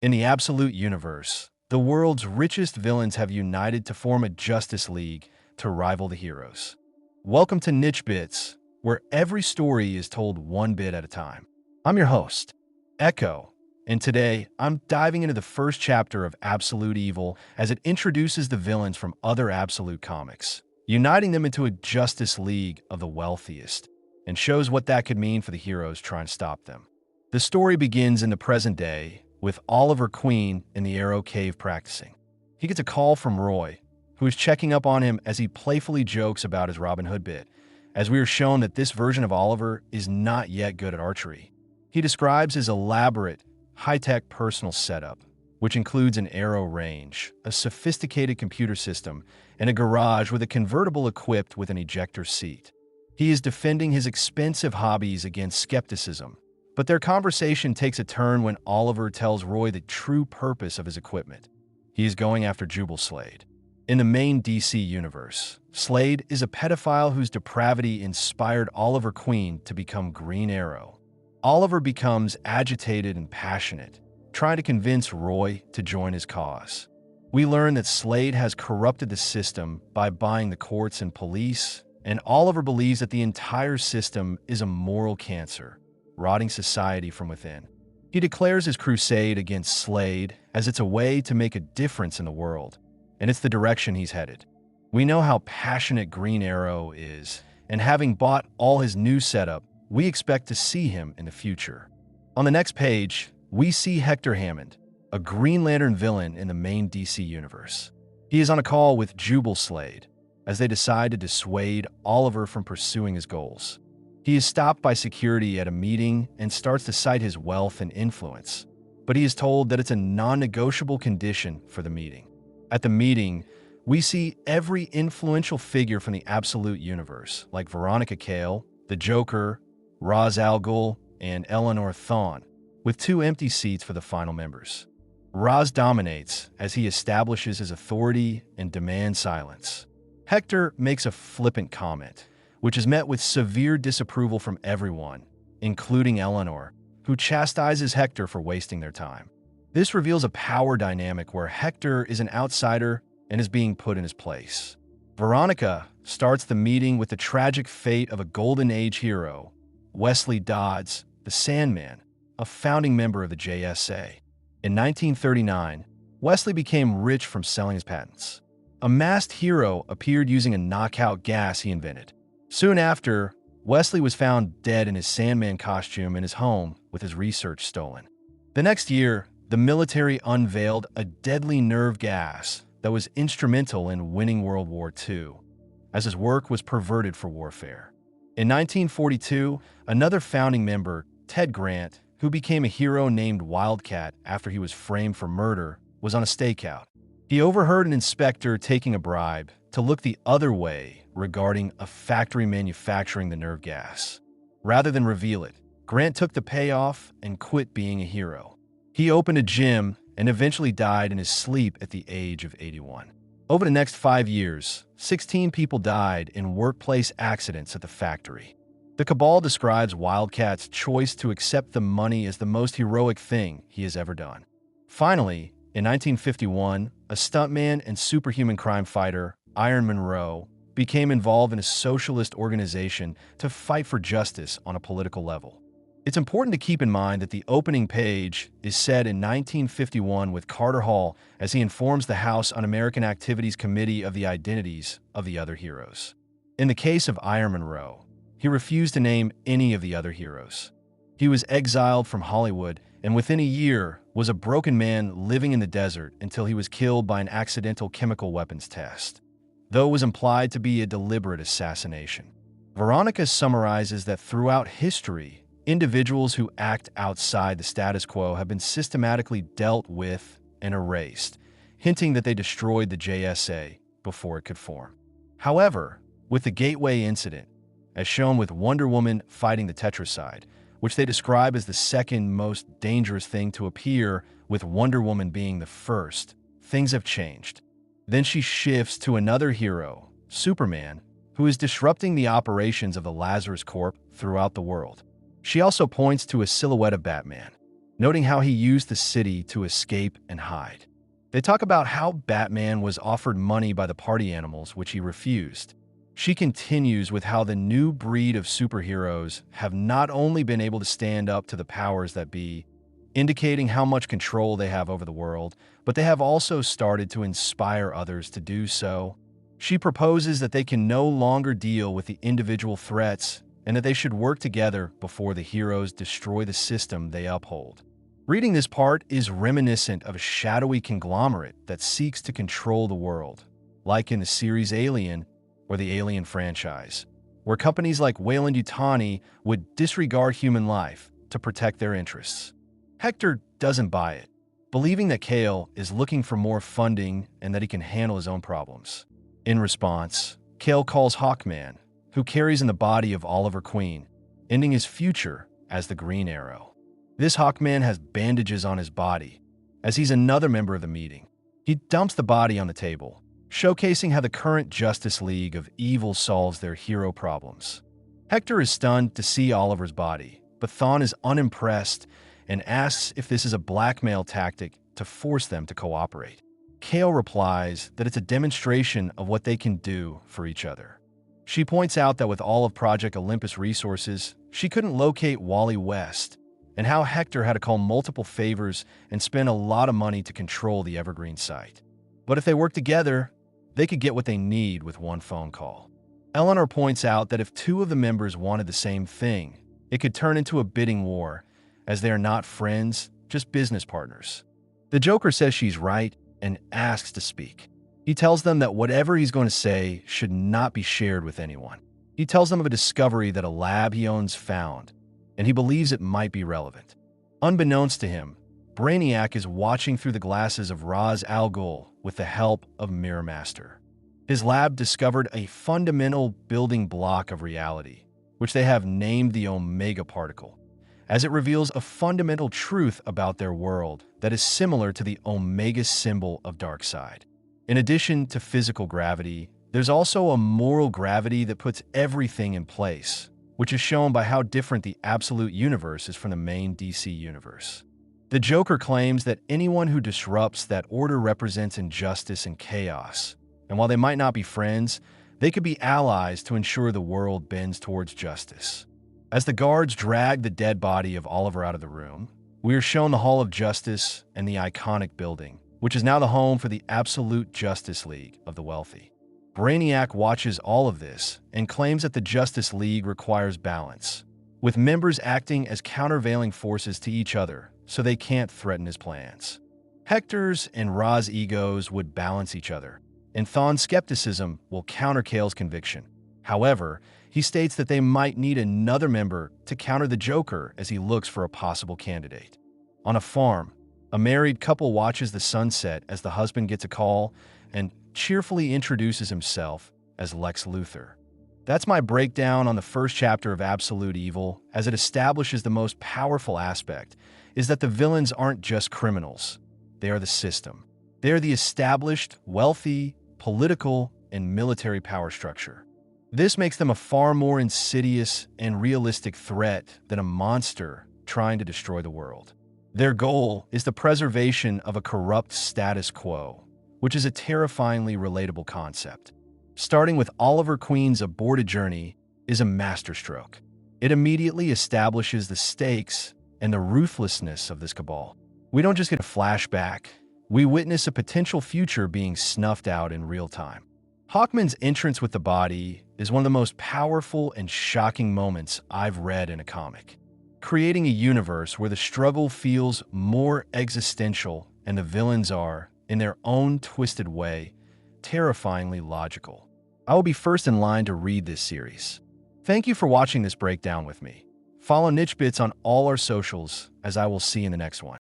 In the Absolute Universe, the world's richest villains have united to form a Justice League to rival the heroes. Welcome to Niche Bits, where every story is told one bit at a time. I'm your host, Echo, and today I'm diving into the first chapter of Absolute Evil as it introduces the villains from other Absolute comics, uniting them into a Justice League of the wealthiest, and shows what that could mean for the heroes trying to stop them. The story begins in the present day, with Oliver Queen in the Arrow Cave practicing. He gets a call from Roy, who is checking up on him as he playfully jokes about his Robin Hood bit, as we are shown that this version of Oliver is not yet good at archery. He describes his elaborate, high-tech personal setup, which includes an arrow range, a sophisticated computer system, and a garage with a convertible equipped with an ejector seat. He is defending his expensive hobbies against skepticism, but their conversation takes a turn when Oliver tells Roy the true purpose of his equipment. He is going after Jubal Slade. In the main DC universe, Slade is a pedophile whose depravity inspired Oliver Queen to become Green Arrow. Oliver becomes agitated and passionate, trying to convince Roy to join his cause. We learn that Slade has corrupted the system by buying the courts and police, and Oliver believes that the entire system is a moral cancer, rotting society from within. He declares his crusade against Slade as it's a way to make a difference in the world, and it's the direction he's headed. We know how passionate Green Arrow is, and having bought all his new setup, we expect to see him in the future. On the next page, we see Hector Hammond, a Green Lantern villain in the main DC universe. He is on a call with Jubal Slade as they decide to dissuade Oliver from pursuing his goals. He is stopped by security at a meeting and starts to cite his wealth and influence, but he is told that it's a non-negotiable condition for the meeting. At the meeting, we see every influential figure from the Absolute Universe, like Veronica Cale, the Joker, sAlGhul, and Eleanor Thawne, with two empty seats for the final members. Ra's dominates as he establishes his authority and demands silence. Hector makes a flippant comment, which is met with severe disapproval from everyone, including Eleanor, who chastises Hector for wasting their time. This reveals a power dynamic where Hector is an outsider and is being put in his place. Veronica starts the meeting with the tragic fate of a Golden Age hero, Wesley Dodds, the Sandman, a founding member of the JSA. In 1939, Wesley became rich from selling his patents. A masked hero appeared using a knockout gas he invented. Soon after, Wesley was found dead in his Sandman costume in his home with his research stolen. The next year, the military unveiled a deadly nerve gas that was instrumental in winning World War II, as his work was perverted for warfare. In 1942, another founding member, Ted Grant, who became a hero named Wildcat after he was framed for murder, was on a stakeout. He overheard an inspector taking a bribe to look the other way regarding a factory manufacturing the nerve gas. Rather than reveal it, Grant took the payoff and quit being a hero. He opened a gym and eventually died in his sleep at the age of 81. Over the next 5 years, 16 people died in workplace accidents at the factory. The Cabal describes Wildcat's choice to accept the money as the most heroic thing he has ever done. Finally, in 1951, a stuntman and superhuman crime fighter, Iron Monroe, became involved in a socialist organization to fight for justice on a political level. It's important to keep in mind that the opening page is set in 1951 with Carter Hall as he informs the House Un-American Activities Committee of the identities of the other heroes. In the case of Iron Monroe, he refused to name any of the other heroes. He was exiled from Hollywood and within a year was a broken man living in the desert until he was killed by an accidental chemical weapons test, though it was implied to be a deliberate assassination. Veronica summarizes that throughout history, individuals who act outside the status quo have been systematically dealt with and erased, hinting that they destroyed the JSA before it could form. However, with the Gateway incident, as shown with Wonder Woman fighting the Tetracide, which they describe as the second most dangerous thing to appear, with Wonder Woman being the first, things have changed. Then she shifts to another hero, Superman, who is disrupting the operations of the Lazarus Corp throughout the world. She also points to a silhouette of Batman. noting how he used the city to escape and hide. They talk about how Batman was offered money by the party animals, which he refused. She continues with how the new breed of superheroes have not only been able to stand up to the powers that be, indicating how much control they have over the world, but they have also started to inspire others to do so. She proposes that they can no longer deal with the individual threats and that they should work together before the heroes destroy the system they uphold. Reading this part is reminiscent of a shadowy conglomerate that seeks to control the world, like in the series Alien or the Alien franchise, where companies like Weyland-Yutani would disregard human life to protect their interests. Hector doesn't buy it, believing that Cale is looking for more funding and that he can handle his own problems. In response, Cale calls Hawkman, who carries in the body of Oliver Queen, ending his future as the Green Arrow. This Hawkman has bandages on his body, as he's another member of the meeting. He dumps the body on the table, showcasing how the current Justice League of Evil solves their hero problems. Hector is stunned to see Oliver's body, but Thawne is unimpressed and asks if this is a blackmail tactic to force them to cooperate. Cale replies that it's a demonstration of what they can do for each other. She points out that with all of Project Olympus resources, she couldn't locate Wally West, and how Hector had to call multiple favors and spend a lot of money to control the Evergreen site. But if they work together, they could get what they need with one phone call. Eleanor points out that if two of the members wanted the same thing, it could turn into a bidding war, as they are not friends, just business partners. The Joker says she's right and asks to speak. He tells them that whatever he's going to say should not be shared with anyone. He tells them of a discovery that a lab he owns found, and he believes it might be relevant. Unbeknownst to him, Brainiac is watching through the glasses of sAlGhul with the help of Mirror Master. His lab discovered a fundamental building block of reality, which they have named the Omega Particle, as it reveals a fundamental truth about their world that is similar to the Omega symbol of Darkseid. In addition to physical gravity, there's also a moral gravity that puts everything in place, which is shown by how different the Absolute Universe is from the main DC universe. The Joker claims that anyone who disrupts that order represents injustice and chaos, and while they might not be friends, they could be allies to ensure the world bends towards justice. As the guards drag the dead body of Oliver out of the room, we are shown the Hall of Justice and the iconic building, which is now the home for the Absolute Justice League of the Wealthy. Brainiac watches all of this and claims that the Justice League requires balance, with members acting as countervailing forces to each other so they can't threaten his plans. Hector's and Ra's egos would balance each other, and Thawne's skepticism will counter Cale's conviction. However, he states that they might need another member to counter the Joker as he looks for a possible candidate. On a farm, a married couple watches the sunset as the husband gets a call and cheerfully introduces himself as Lex Luthor. That's my breakdown on the first chapter of Absolute Evil, as it establishes the most powerful aspect is that the villains aren't just criminals. They are the system. They are the established, wealthy, political, and military power structure. This makes them a far more insidious and realistic threat than a monster trying to destroy the world. Their goal is the preservation of a corrupt status quo, which is a terrifyingly relatable concept. Starting with Oliver Queen's aborted journey is a masterstroke. It immediately establishes the stakes and the ruthlessness of this cabal. We don't just get a flashback, we witness a potential future being snuffed out in real time. Hawkman's entrance with the body is one of the most powerful and shocking moments I've read in a comic, creating a universe where the struggle feels more existential and the villains are, in their own twisted way, terrifyingly logical. I will be first in line to read this series. Thank you for watching this breakdown with me. Follow Niche Bits on all our socials, as I will see in the next one.